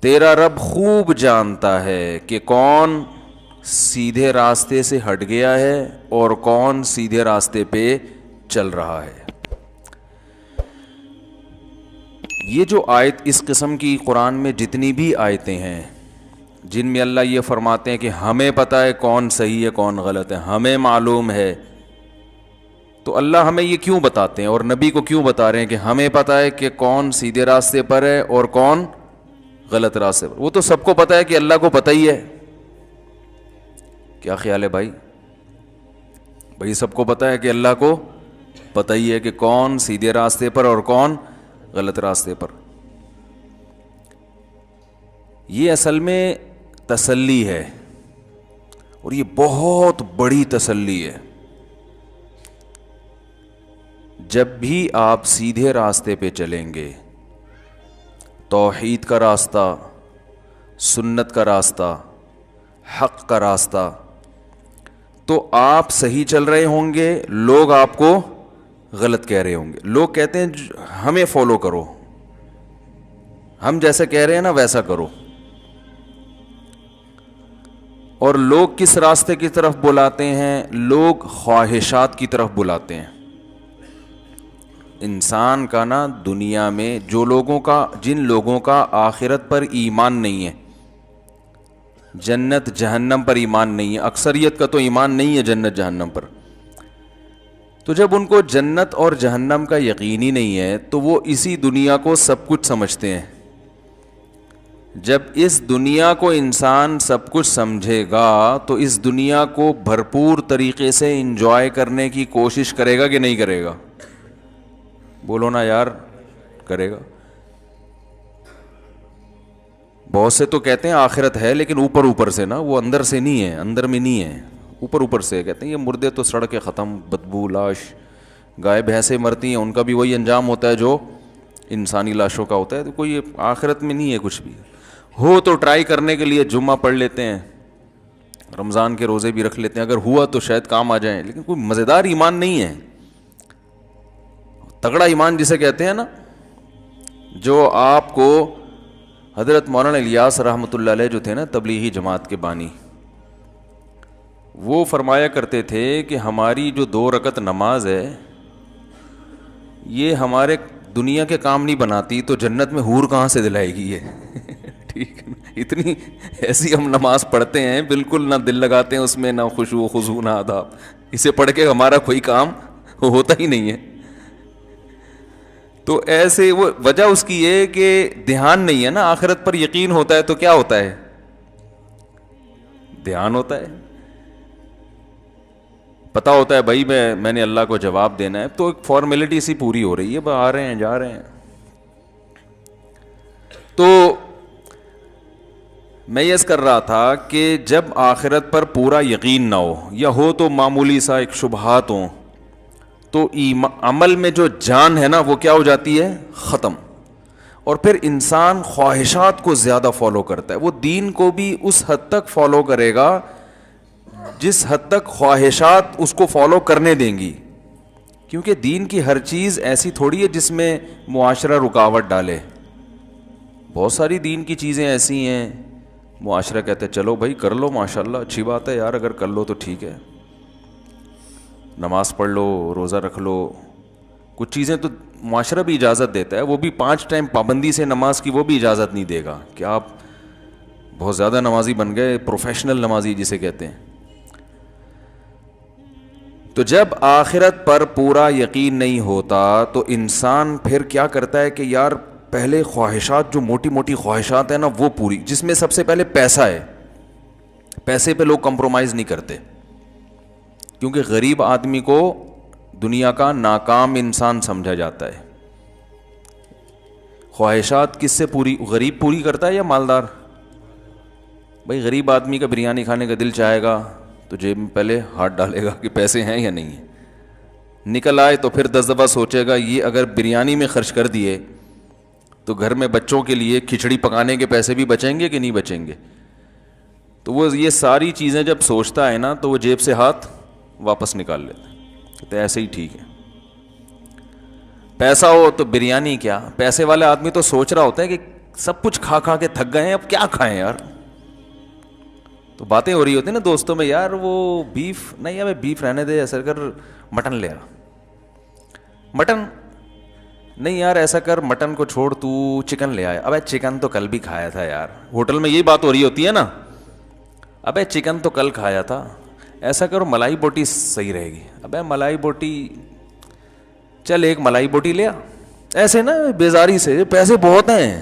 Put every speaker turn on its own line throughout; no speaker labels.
تیرا رب خوب جانتا ہے کہ کون سیدھے راستے سے ہٹ گیا ہے اور کون سیدھے راستے پہ چل رہا ہے. یہ جو آیت اس قسم کی قرآن میں جتنی بھی آیتیں ہیں جن میں اللہ یہ فرماتے ہیں کہ ہمیں پتہ ہے کون صحیح ہے کون غلط ہے, ہمیں معلوم ہے, تو اللہ ہمیں یہ کیوں بتاتے ہیں اور نبی کو کیوں بتا رہے ہیں کہ ہمیں پتہ ہے کہ کون سیدھے راستے پر ہے اور کون غلط راستے پر؟ وہ تو سب کو پتہ ہے کہ اللہ کو پتہ ہی ہے. کیا خیال ہے بھائی؟ بھائی سب کو پتہ ہے کہ اللہ کو پتہ ہی ہے کہ کون سیدھے راستے پر اور کون غلط راستے پر. یہ اصل میں تسلی ہے اور یہ بہت بڑی تسلی ہے. جب بھی آپ سیدھے راستے پہ چلیں گے, توحید کا راستہ, سنت کا راستہ, حق کا راستہ, تو آپ صحیح چل رہے ہوں گے, لوگ آپ کو غلط کہہ رہے ہوں گے. لوگ کہتے ہیں ہمیں فالو کرو, ہم جیسے کہہ رہے ہیں نا ویسا کرو. اور لوگ کس راستے کی طرف بلاتے ہیں؟ لوگ خواہشات کی طرف بلاتے ہیں. انسان کا نا دنیا میں جن لوگوں کا آخرت پر ایمان نہیں ہے, جنت جہنم پر ایمان نہیں ہے, اکثریت کا تو ایمان نہیں ہے جنت جہنم پر, تو جب ان کو جنت اور جہنم کا یقین ہی نہیں ہے تو وہ اسی دنیا کو سب کچھ سمجھتے ہیں. جب اس دنیا کو انسان سب کچھ سمجھے گا تو اس دنیا کو بھرپور طریقے سے انجوائے کرنے کی کوشش کرے گا کہ نہیں کرے گا؟ بولو نا یار, کرے گا. بہت سے تو کہتے ہیں آخرت ہے لیکن اوپر سے نا, وہ اندر سے نہیں ہے, اندر میں نہیں ہے, اوپر سے کہتے ہیں یہ مردے تو سڑ کے ختم, بدبو لاش, گائے بھینسیں مرتی ہیں ان کا بھی وہی انجام ہوتا ہے جو انسانی لاشوں کا ہوتا ہے. تو کوئی آخرت میں نہیں ہے کچھ بھی. ہو تو ٹرائی کرنے کے لیے جمعہ پڑھ لیتے ہیں, رمضان کے روزے بھی رکھ لیتے ہیں, اگر ہوا تو شاید کام آ جائیں, لیکن کوئی مزیدار ایمان نہیں ہے. تگڑا ایمان جسے کہتے ہیں نا, جو آپ کو حضرت مولانا الیاس رحمۃ اللہ علیہ جو تھے نا تبلیغی جماعت کے بانی, وہ فرمایا کرتے تھے کہ ہماری جو 2 رکعت نماز ہے یہ ہمارے دنیا کے کام نہیں بناتی تو جنت میں حور کہاں سے دلائے گی یہ. ٹھیک ہے, اتنی ایسی ہم نماز پڑھتے ہیں بالکل نہ دل لگاتے ہیں اس میں, نہ خشوع و خضوع نہ آداب, اسے پڑھ کے ہمارا کوئی کام ہوتا ہی نہیں ہے. تو ایسے وہ وجہ اس کی یہ کہ دھیان نہیں ہے نا, آخرت پر یقین ہوتا ہے تو کیا ہوتا ہے؟ دھیان ہوتا ہے, پتہ ہوتا ہے بھائی میں نے اللہ کو جواب دینا ہے, تو ایک فارمیلٹی سی پوری ہو رہی ہے, آ رہے ہیں جا رہے ہیں. تو میں یہ کر رہا تھا کہ جب آخرت پر پورا یقین نہ ہو یا ہو تو معمولی سا ایک شبہات ہوں, تو عمل میں جو جان ہے نا وہ کیا ہو جاتی ہے؟ ختم. اور پھر انسان خواہشات کو زیادہ فالو کرتا ہے. وہ دین کو بھی اس حد تک فالو کرے گا جس حد تک خواہشات اس کو فالو کرنے دیں گی, کیونکہ دین کی ہر چیز ایسی تھوڑی ہے جس میں معاشرہ رکاوٹ ڈالے. بہت ساری دین کی چیزیں ایسی ہیں معاشرہ کہتے ہیں چلو بھائی کر لو, ماشاءاللہ اچھی بات ہے یار, اگر کر لو تو ٹھیک ہے, نماز پڑھ لو, روزہ رکھ لو. کچھ چیزیں تو معاشرہ بھی اجازت دیتا ہے, وہ بھی 5 ٹائم پابندی سے نماز کی وہ بھی اجازت نہیں دے گا کہ آپ بہت زیادہ نمازی بن گئے, پروفیشنل نمازی جسے کہتے ہیں. تو جب آخرت پر پورا یقین نہیں ہوتا تو انسان پھر کیا کرتا ہے کہ یار پہلے خواہشات, جو موٹی موٹی خواہشات ہیں نا وہ پوری, جس میں سب سے پہلے پیسہ ہے. پیسے پہ لوگ کمپرومائز نہیں کرتے, کیونکہ غریب آدمی کو دنیا کا ناکام انسان سمجھا جاتا ہے. خواہشات کس سے پوری؟ غریب پوری کرتا ہے یا مالدار؟ بھائی غریب آدمی کا بریانی کھانے کا دل چاہے گا تو جیب میں پہلے ہاتھ ڈالے گا کہ پیسے ہیں یا نہیں ہیں, نکل آئے تو پھر 10 دفعہ سوچے گا یہ اگر بریانی میں خرچ کر دیے تو گھر میں بچوں کے لیے کھچڑی پکانے کے پیسے بھی بچیں گے کہ نہیں بچیں گے. تو وہ یہ ساری چیزیں جب سوچتا ہے نا تو وہ جیب سے ہاتھ واپس نکال لیتا ہے, تو ایسے ہی ٹھیک ہے. پیسہ ہو تو بریانی کیا, پیسے والا آدمی تو سوچ رہا ہوتا ہے کہ سب کچھ کھا کھا کے تھک گئے ہیں, اب کیا کھائیں یار. تو باتیں ہو رہی ہوتی ہیں نا دوستوں میں, یار وہ بیف نہیں, ابھی بیف رہنے دے, ایسا کر مٹن لے آ. مٹن نہیں یار, ایسا کر مٹن کو چھوڑ, تو چکن لے آیا. ابے چکن تو کل بھی کھایا تھا یار. ہوٹل میں یہی بات ہو رہی ہوتی ہے نا, ابے چکن تو کل کھایا تھا, ایسا کرو ملائی بوٹی صحیح رہے گی. ابے ملائی بوٹی, چل ایک ملائی بوٹی لے آ. ایسے نا بیزاری سے, پیسے بہت ہیں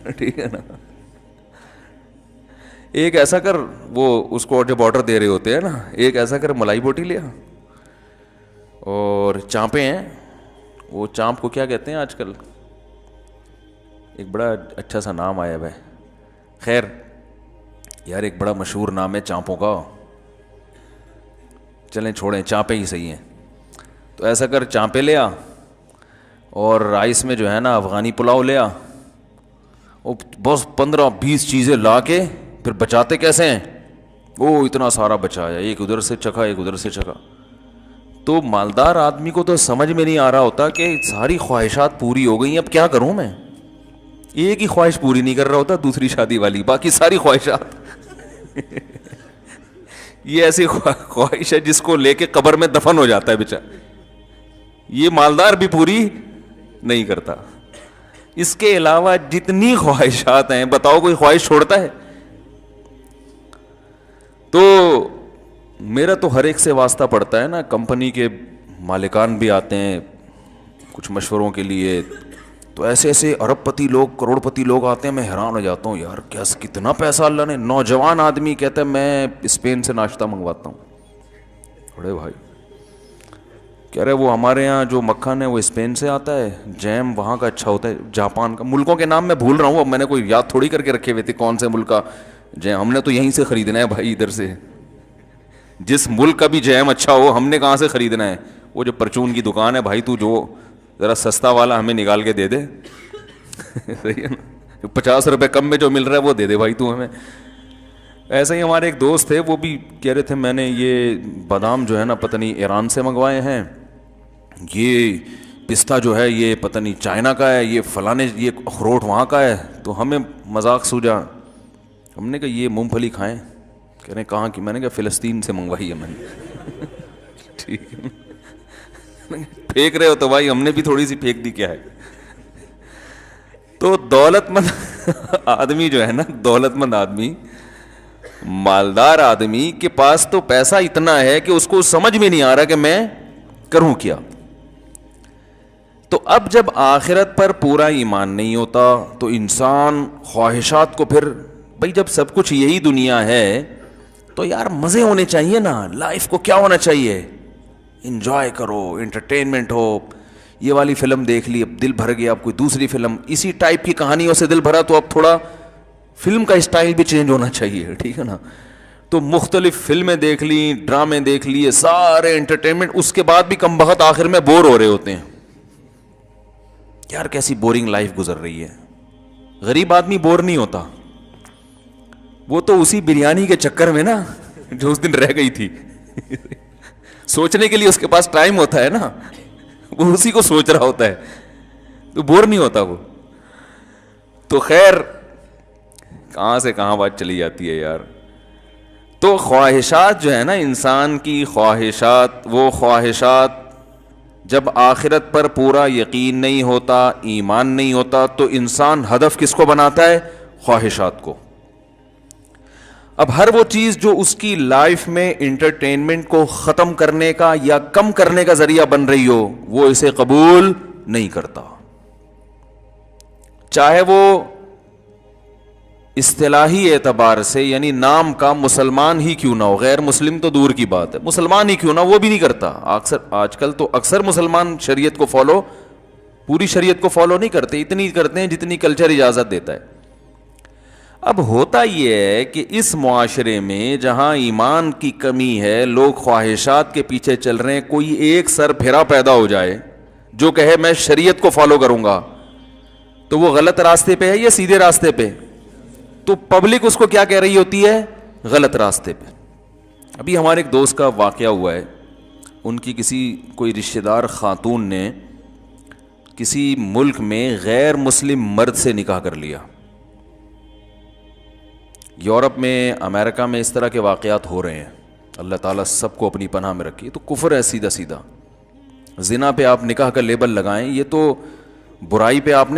ٹھیک ہے نا. ایک ایسا کر, وہ اس کو جب آرڈر دے رہے ہوتے ہیں نا, ایک ایسا کر ملائی بوٹی لے آ. اور چانپیں ہیں, وہ چانپ کو کیا کہتے ہیں آج کل, ایک بڑا اچھا سا نام آیا ہے. خیر یار, ایک بڑا مشہور نام ہے چانپوں کا, چلیں چھوڑیں, چانپیں ہی صحیح ہیں. تو ایسا کر چانپیں لے آ, اور رائس میں جو ہے نا افغانی پلاؤ لے آ. وہ بس 15-20 چیزیں لا کے پھر بچاتے کیسے ہیں, وہ اتنا سارا بچایا, ایک ادھر سے چکھا ایک ادھر سے چکھا. تو مالدار آدمی کو تو سمجھ میں نہیں آ رہا ہوتا کہ ساری خواہشات پوری ہو گئی, اب کیا کروں میں. ایک ہی خواہش پوری نہیں کر رہا ہوتا, دوسری شادی والی, باقی ساری خواہشات یہ ایسی خواہش ہے جس کو لے کے قبر میں دفن ہو جاتا ہے بیچارہ. یہ مالدار بھی پوری نہیں کرتا. اس کے علاوہ جتنی خواہشات ہیں, بتاؤ کوئی خواہش چھوڑتا ہے؟ تو میرا تو ہر ایک سے واسطہ پڑتا ہے نا, کمپنی کے مالکان بھی آتے ہیں کچھ مشوروں کے لیے, تو ایسے ایسے ارب پتی لوگ, کروڑ پتی لوگ آتے ہیں, میں حیران ہو جاتا ہوں یار, کیا کتنا پیسہ اللہ نے. نوجوان آدمی کہتا ہے میں اسپین سے ناشتہ منگواتا ہوں. بڑے بھائی کہہ رہے وہ ہمارے یہاں جو مکھن ہے وہ اسپین سے آتا ہے, جیم وہاں کا اچھا ہوتا ہے, جاپان کا. ملکوں کے نام میں بھول رہا ہوں, اب میں نے کوئی یاد تھوڑی کر کے رکھے ہوئے تھے کون سے ملک کا جیم, ہم نے تو یہیں سے خریدنا ہے بھائی, ادھر سے. جس ملک کا بھی جیم اچھا ہو, ہم نے کہاں سے خریدنا ہے. وہ جو پرچون کی دکان ہے بھائی, تو جو ذرا سستا والا ہمیں نکال کے دے دے صحیح ہے نا, 50 روپے کم میں جو مل رہا ہے وہ دے دے بھائی تو ہمیں. ایسے ہی ہمارے ایک دوست تھے, وہ بھی کہہ رہے تھے میں نے یہ بادام جو ہے نا پتہ نہیں ایران سے منگوائے ہیں, یہ پستہ جو ہے یہ پتہ نہیں چائنا کا ہے, یہ فلانے یہ اخروٹ وہاں کا ہے. تو ہمیں مذاق سوجا, ہم نے کہا یہ مونگ پھلی کھائیں. کہہ رہے ہیں کہاں کی, میں نے کہا فلسطین سے منگوائی ہے میں نے ٹھیک ہے, پھینک رہے ہو تو بھائی ہم نے بھی تھوڑی سی پھینک دی, کیا ہے. تو دولت مند آدمی جو ہے نا, دولت مند آدمی, مالدار آدمی کے پاس تو پیسہ اتنا ہے کہ اس کو سمجھ میں نہیں آ رہا کہ میں کروں کیا. تو اب جب آخرت پر پورا ایمان نہیں ہوتا تو انسان خواہشات کو پھر, بھائی جب سب کچھ یہی دنیا ہے تو یار مزے ہونے چاہیے نا, لائف کو کیا ہونا چاہیے, انجوائے کرو, انٹرٹینمنٹ ہو. یہ والی فلم دیکھ لی, اب دل بھر گیا, اب کوئی دوسری فلم اسی ٹائپ کی کہانیوں سے دل بھرا, تو اب تھوڑا فلم کا اسٹائل بھی چینج ہونا چاہیے, ٹھیک ہے نا. تو مختلف فلمیں دیکھ لی, ڈرامے دیکھ لیے, سارے انٹرٹینمنٹ, اس کے بعد بھی کم بخت آخر میں بور ہو رہے ہوتے ہیں. یار کیسی بورنگ لائف گزر رہی ہے. غریب آدمی بور نہیں ہوتا, وہ تو اسی بریانی کے چکر میں نا جو اس دن رہ گئی تھی سوچنے کے لیے اس کے پاس ٹائم ہوتا ہے نا, وہ اسی کو سوچ رہا ہوتا ہے, تو بور نہیں ہوتا وہ. تو خیر کہاں سے کہاں بات چلی جاتی ہے یار. تو خواہشات جو ہے نا, انسان کی خواہشات, وہ خواہشات جب آخرت پر پورا یقین نہیں ہوتا, ایمان نہیں ہوتا, تو انسان ہدف کس کو بناتا ہے؟ خواہشات کو. اب ہر وہ چیز جو اس کی لائف میں انٹرٹینمنٹ کو ختم کرنے کا یا کم کرنے کا ذریعہ بن رہی ہو, وہ اسے قبول نہیں کرتا, چاہے وہ اصطلاحی اعتبار سے یعنی نام کا مسلمان ہی کیوں نہ ہو, غیر مسلم تو دور کی بات ہے, مسلمان ہی کیوں نہ, وہ بھی نہیں کرتا. آج کل تو اکثر مسلمان شریعت کو فالو, پوری شریعت کو فالو نہیں کرتے, اتنی کرتے ہیں جتنی کلچر اجازت دیتا ہے. اب ہوتا یہ ہے کہ اس معاشرے میں جہاں ایمان کی کمی ہے, لوگ خواہشات کے پیچھے چل رہے ہیں, کوئی ایک سر پھیرا پیدا ہو جائے جو کہے میں شریعت کو فالو کروں گا, تو وہ غلط راستے پہ ہے یا سیدھے راستے پہ؟ تو پبلک اس کو کیا کہہ رہی ہوتی ہے؟ غلط راستے پہ. ابھی ہمارے ایک دوست کا واقعہ ہوا ہے, ان کی کسی کوئی رشتہ دار خاتون نے کسی ملک میں غیر مسلم مرد سے نکاح کر لیا. یورپ میں امریکہ میں اس طرح کے واقعات ہو رہے ہیں. اللہ تعالیٰ سب کو اپنی پناہ میں رکھیے. تو کفر ہے سیدھا سیدھا. زنا پہ آپ نکاح کا لیبل لگائیں, یہ تو برائی پہ آپ نے